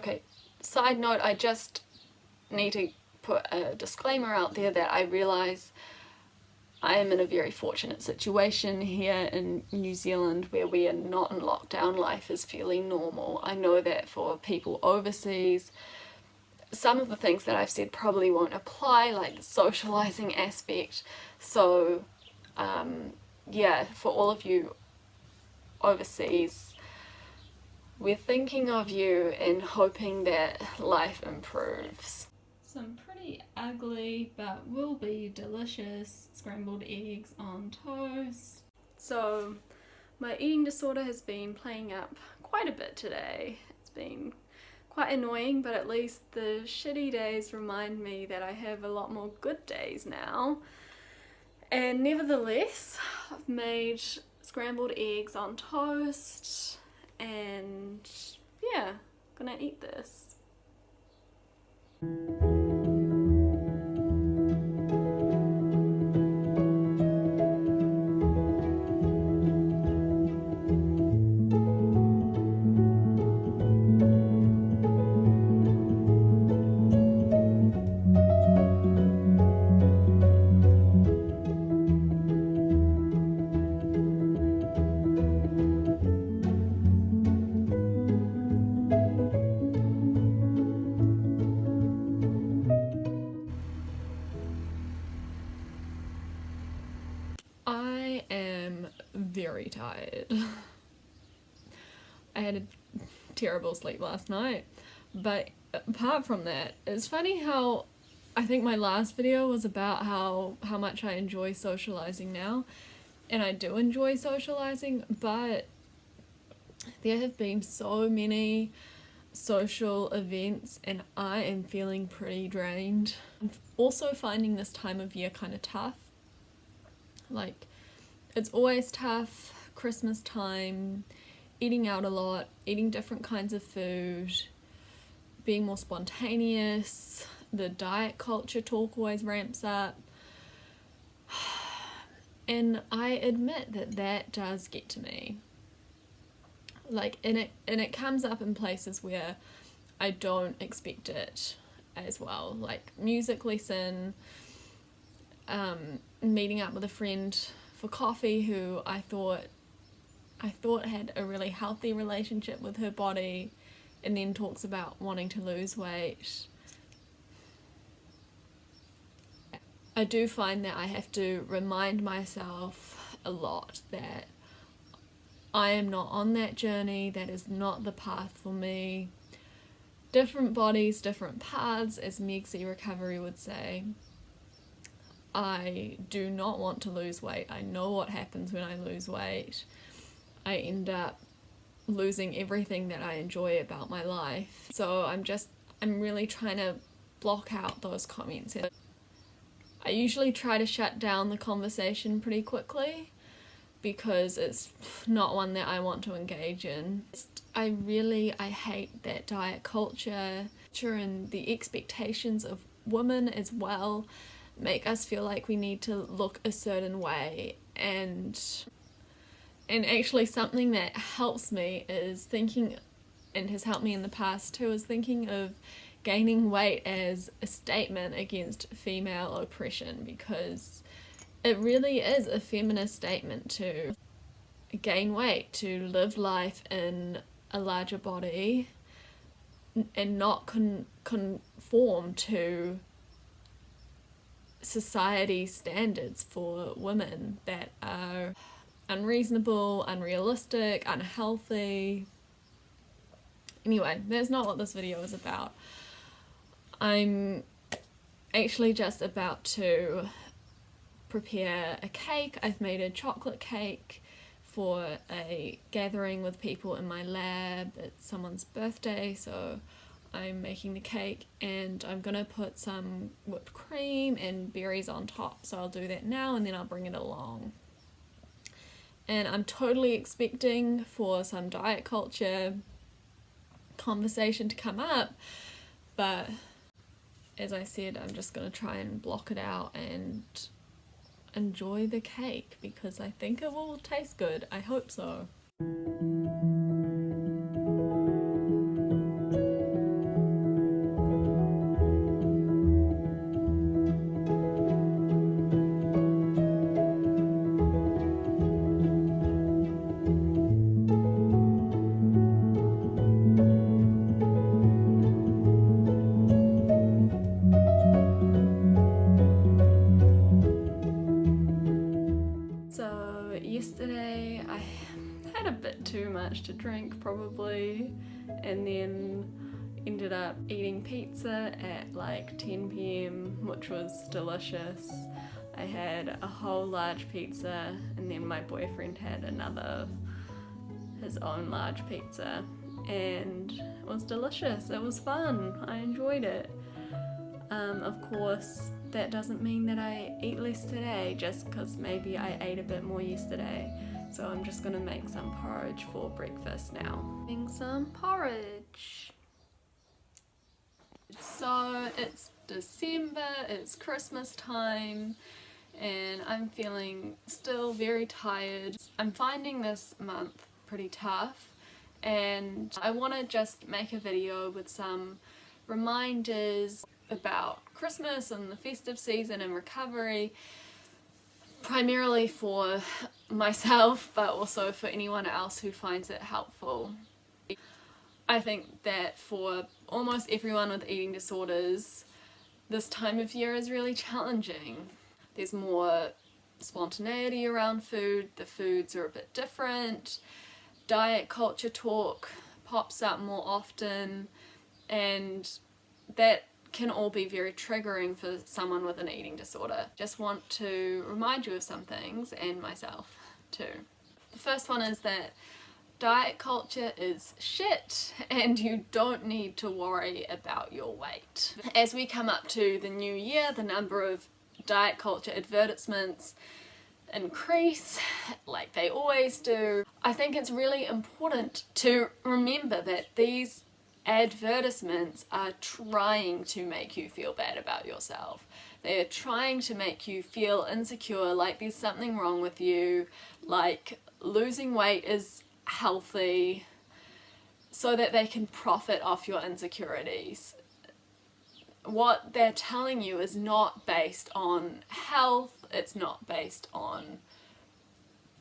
Okay, side note, I just need to put a disclaimer out there that I realise I am in a very fortunate situation here in New Zealand where we are not in lockdown. Life is fairly normal. I know that for people overseas, some of the things that I've said probably won't apply, like the socialising aspect. So yeah, for all of you overseas, we're thinking of you and hoping that life improves. Some pretty ugly but will be delicious scrambled eggs on toast. So my eating disorder has been playing up quite a bit today. It's been quite annoying, but at least the shitty days remind me that I have a lot more good days now. And nevertheless, I've made scrambled eggs on toast and yeah, gonna eat this. I am very tired. I had a terrible sleep last night, but apart from that, it's funny how I think my last video was about how much I enjoy socializing now, and I do enjoy socializing, but there have been so many social events and I am feeling pretty drained. I'm also finding this time of year kind of tough. Like, it's always tough, Christmas time, eating out a lot, eating different kinds of food, being more spontaneous, the diet culture talk always ramps up. And I admit that does get to me. Like, and it comes up in places where I don't expect it as well. Like music lesson, meeting up with a friend for coffee who I thought had a really healthy relationship with her body, and then talks about wanting to lose weight. I do find that I have to remind myself a lot that I am not on that journey, that is not the path for me. Different bodies, different paths, as Meg C Recovery would say. I do not want to lose weight. I know what happens when I lose weight. I end up losing everything that I enjoy about my life. So I'm really trying to block out those comments. I usually try to shut down the conversation pretty quickly because it's not one that I want to engage in. I hate that diet culture and the expectations of women as well make us feel like we need to look a certain way, and actually something that helps me is thinking, and has helped me in the past too, is thinking of gaining weight as a statement against female oppression, because it really is a feminist statement to gain weight, to live life in a larger body and not conform to society standards for women that are unreasonable, unrealistic, unhealthy. Anyway, that's not what this video is about. I'm actually just about to prepare a cake. I've made a chocolate cake for a gathering with people in my lab. It's someone's birthday, so I'm making the cake, and I'm gonna put some whipped cream and berries on top, so I'll do that now and then I'll bring it along. And I'm totally expecting for some diet culture conversation to come up, but as I said, I'm just gonna try and block it out and enjoy the cake because I think it will taste good. I hope so. to drink probably, and then ended up eating pizza at like 10 p.m, which was delicious. I had a whole large pizza, and then my boyfriend had his own large pizza, and it was delicious. It was fun. I enjoyed it. Of course, that doesn't mean that I eat less today, just because maybe I ate a bit more yesterday. So I'm just gonna make some porridge for breakfast now. Making some porridge. So it's December, it's Christmas time, and I'm feeling still very tired. I'm finding this month pretty tough, and I want to just make a video with some reminders about Christmas and the festive season and recovery, primarily for myself but also for anyone else who finds it helpful. I think that for almost everyone with eating disorders, this time of year is really challenging. There's more spontaneity around food, the foods are a bit different, diet culture talk pops up more often, and that can all be very triggering for someone with an eating disorder. Just want to remind you of some things, and myself too. The first one is that diet culture is shit, and you don't need to worry about your weight. As we come up to the new year, the number of diet culture advertisements increase like they always do. I think it's really important to remember that these advertisements are trying to make you feel bad about yourself. They are trying to make you feel insecure, like there's something wrong with you, like losing weight is healthy, so that they can profit off your insecurities. What they're telling you is not based on health, it's not based on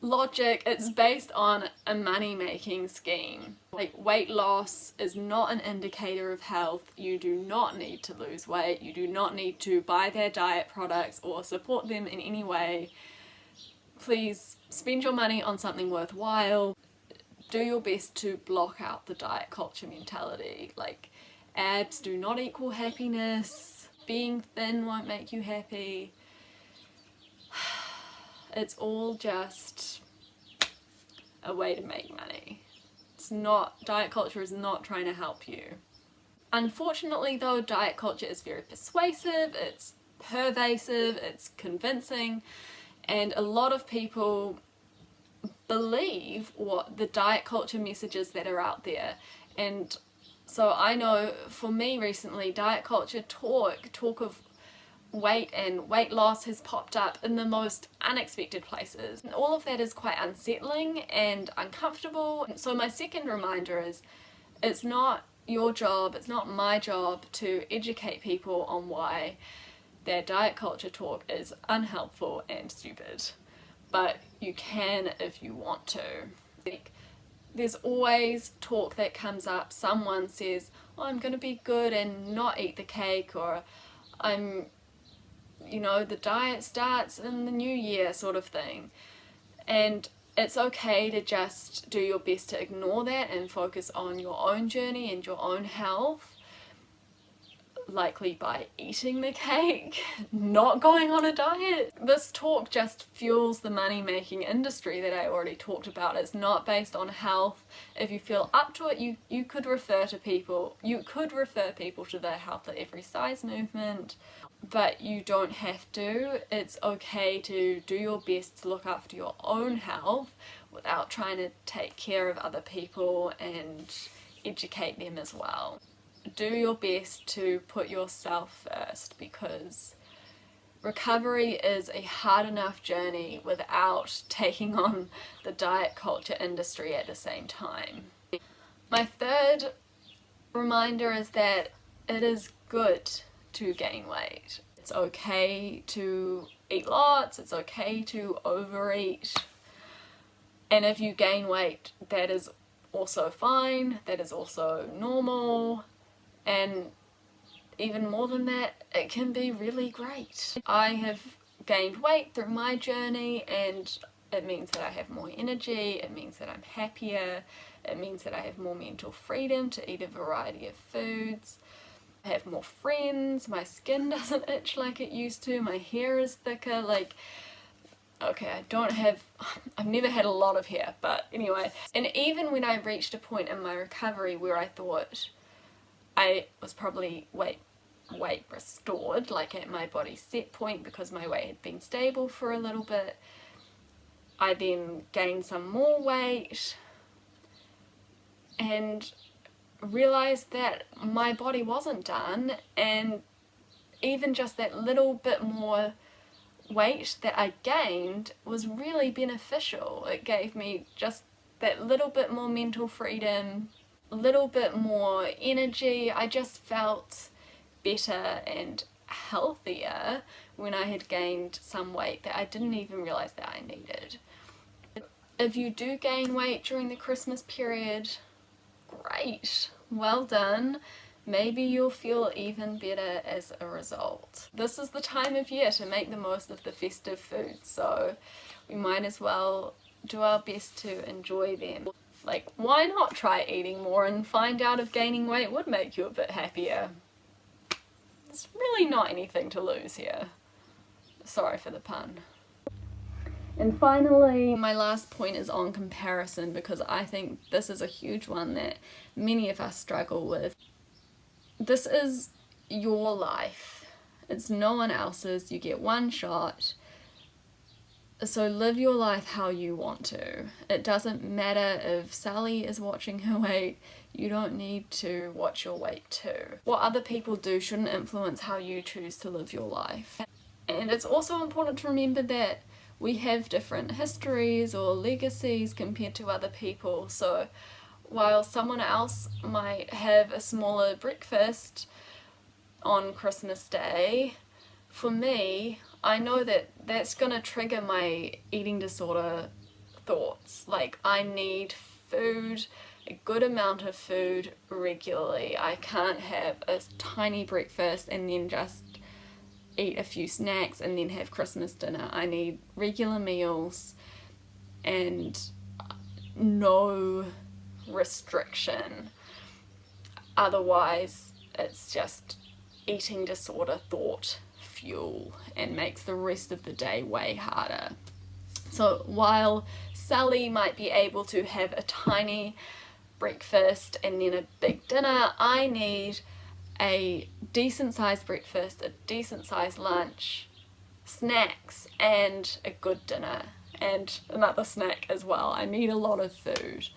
logic, it's based on a money-making scheme. Like, weight loss is not an indicator of health. You do not need to lose weight, you do not need to buy their diet products or support them in any way. Please spend your money on something worthwhile. Do your best to block out the diet culture mentality. Like, abs do not equal happiness, being thin won't make you happy. It's all just a way to make money. It's not, diet culture is not trying to help you. Unfortunately though, diet culture is very persuasive, it's pervasive, it's convincing, and a lot of people believe what the diet culture messages that are out there. And so I know for me recently, diet culture talk of weight and weight loss has popped up in the most unexpected places. And all of that is quite unsettling and uncomfortable. So my second reminder is, it's not your job, it's not my job to educate people on why their diet culture talk is unhelpful and stupid. But you can if you want to. Like, there's always talk that comes up. Someone says, oh, I'm gonna be good and not eat the cake, or the diet starts in the new year, sort of thing. And it's okay to just do your best to ignore that and focus on your own journey and your own health. Likely by eating the cake, not going on a diet. This talk just fuels the money-making industry that I already talked about. It's not based on health. If you feel up to it, you could refer people to the Health at Every Size movement, but you don't have to. It's okay to do your best to look after your own health without trying to take care of other people and educate them as well. Do your best to put yourself first, because recovery is a hard enough journey without taking on the diet culture industry at the same time. My third reminder is that it is good to gain weight. It's okay to eat lots, it's okay to overeat, and if you gain weight, that is also fine, that is also normal. And even more than that, it can be really great. I have gained weight through my journey, and it means that I have more energy, it means that I'm happier, It means that I have more mental freedom to eat a variety of foods. I have more friends, my skin doesn't itch like it used to, my hair is thicker, like, okay, I've never had a lot of hair, but anyway. And even when I reached a point in my recovery where I thought I was probably weight restored, like at my body set point, because my weight had been stable for a little bit, I then gained some more weight and realized that my body wasn't done, and even just that little bit more weight that I gained was really beneficial. It gave me just that little bit more mental freedom, a little bit more energy. I just felt better and healthier when I had gained some weight that I didn't even realize that I needed. If you do gain weight during the Christmas period, great, well done. Maybe you'll feel even better as a result. This is the time of year to make the most of the festive foods, so we might as well do our best to enjoy them. Like, why not try eating more and find out if gaining weight would make you a bit happier? There's really not anything to lose here. Sorry for the pun. And finally, my last point is on comparison, because I think this is a huge one that many of us struggle with. This is your life. It's no one else's. You get one shot. So live your life how you want to. It doesn't matter if Sally is watching her weight. You don't need to watch your weight too. What other people do shouldn't influence how you choose to live your life. And it's also important to remember that we have different histories or legacies compared to other people. So while someone else might have a smaller breakfast on Christmas Day, for me, I know that that's gonna trigger my eating disorder thoughts. Like, I need food, a good amount of food regularly. I can't have a tiny breakfast and then just eat a few snacks and then have Christmas dinner. I need regular meals and no restriction. Otherwise, it's just eating disorder thought fuel and makes the rest of the day way harder. So while Sally might be able to have a tiny breakfast and then a big dinner, I need a decent sized breakfast, a decent sized lunch, snacks, and a good dinner, and another snack as well. I need a lot of food,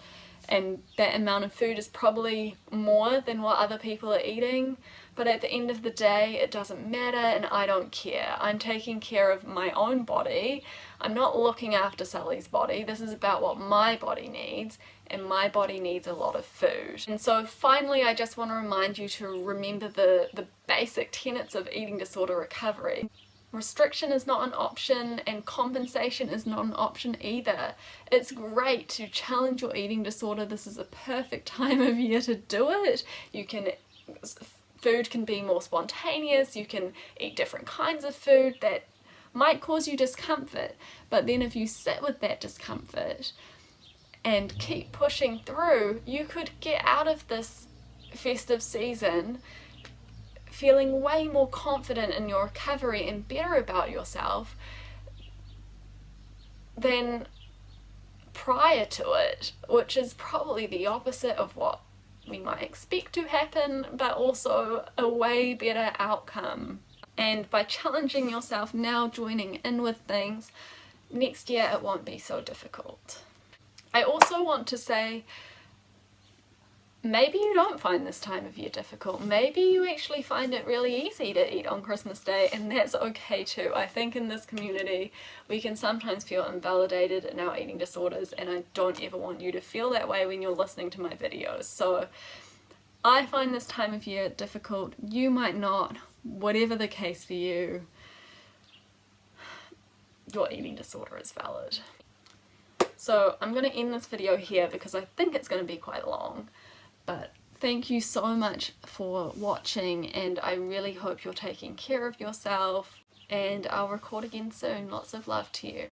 and that amount of food is probably more than what other people are eating, but at the end of the day it doesn't matter and I don't care. I'm taking care of my own body. I'm not looking after Sally's body. This is about what my body needs, and my body needs a lot of food. And so finally, I just want to remind you to remember the basic tenets of eating disorder recovery. Restriction is not an option, and compensation is not an option either. It's great to challenge your eating disorder. This is a perfect time of year to do it. Food can be more spontaneous. You can eat different kinds of food that might cause you discomfort, but then if you sit with that discomfort and keep pushing through, you could get out of this festive season feeling way more confident in your recovery and better about yourself than prior to it, which is probably the opposite of what we might expect to happen, but also a way better outcome. And by challenging yourself now, joining in with things, next year it won't be so difficult. I also want to say, maybe you don't find this time of year difficult. Maybe you actually find it really easy to eat on Christmas Day, and that's okay too. I think in this community we can sometimes feel invalidated in our eating disorders, and I don't ever want you to feel that way when you're listening to my videos. So I find this time of year difficult. You might not. Whatever the case for you, your eating disorder is valid. So I'm going to end this video here because I think it's going to be quite long. But thank you so much for watching, and I really hope you're taking care of yourself, and I'll record again soon. Lots of love to you.